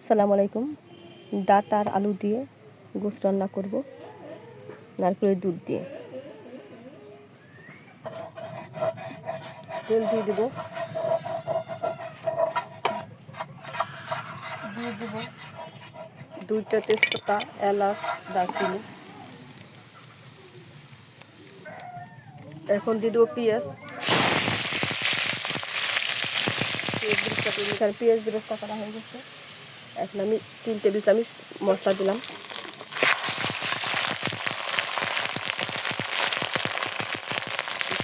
আসসালামু আলাইকুম। ডাটা আর আলু দিয়ে গোশত রান্না করব নারকেলের দুধ দিয়ে। তেল দিয়ে দেব, দুইটা তেজপাতা, এলাচ, দারচিনি। এখন দিয়ে দেবো পেঁয়াজ। পেঁয়াজ বেরেস্তা করা হয়ে গেছে। এখন আমি 3 টেবিল চামচ মশলা দিলাম।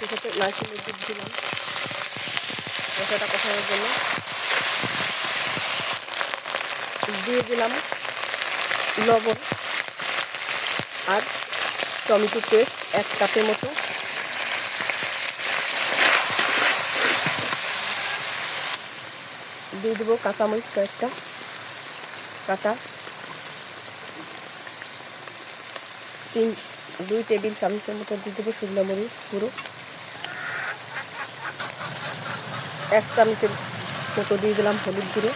সাথে নারকেলের দুধ দিলাম মশলাটা কষানোর জন্য। দিয়ে দিলাম লবণ আর টমেটো পেস্ট 1 কাপের মতো। দিয়ে দেবো কাঁচামরিচ কয়েকটা কাটা, 2 টেবিল চামচের মতো দিয়ে দেবো শুকনো মরিচ পুরো, 1 চামচের মতো দিয়ে দিলাম হলুদ গুঁড়ো।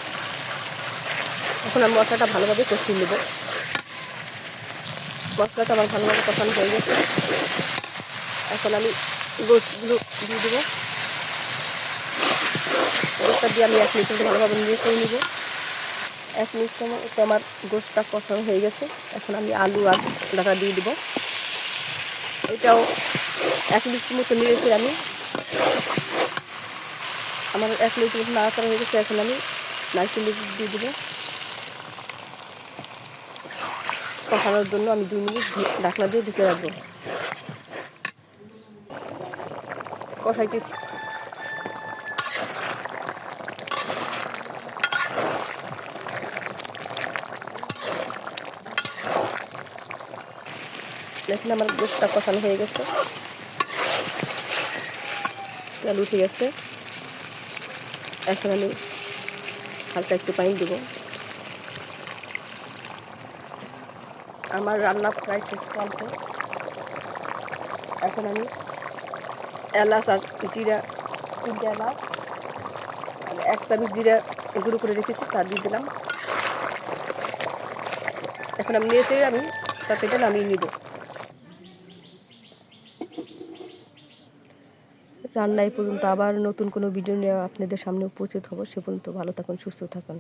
এখন আমি মশলাটা ভালোভাবে কষিয়ে নেব। মশলাটা আমার ভালোভাবে কষানো হয়ে গেছে। এখন আমি গোশতগুলো দিয়ে দেবো। গোশতটা দিয়ে আমি 1 মিনিট ভালোভাবে নিয়ে করে নেব। 1 মিনিট সময় তো আমার গোশতটা কষানো হয়ে গেছে। এখন আমি আলু আর ডাটা দিয়ে দেবো। এটাও 1 মিনিট মতো নিয়েছি আমি। আমার 1 মিনিট মতো নাড়াচাড়া হয়ে গেছে। এখন আমি নারকেলের দুধ দিয়ে দেবো। কষানোর জন্য আমি 2 মিনিট ঢাকনা দিয়ে ঢেকে রাখবো। কষাইতেছি। দেখুন আমার গোশতটা কষানো হয়ে গেছে, তেল উঠে গেছে। এখন আমি হালকা একটু পানি দেবো। আমার রান্না প্রায় শেষ পর্যন্ত। এখন আমি এলাচ আর জিরা, 3টে এলাচ আর 1 চামচ জিরা গুঁড়ো করে রেখেছি তা দিয়ে দিলাম। এখন আমি আমি তরকারিটা নামিয়ে নিব। রান্না এই পর্যন্ত, আবার নতুন কোনো ভিডিও নিয়ে আপনাদের সামনে উপস্থিত হব। সে পর্যন্ত ভালো থাকুন, সুস্থ থাকুন।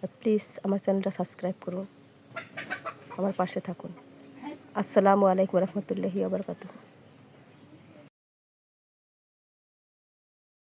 আর প্লিজ আমার চ্যানেলটা সাবস্ক্রাইব করুন, আমার পাশে থাকুন। আসসালামু আলাইকুম রহমতুল্লাহি ওয়া বারাকাতুহু।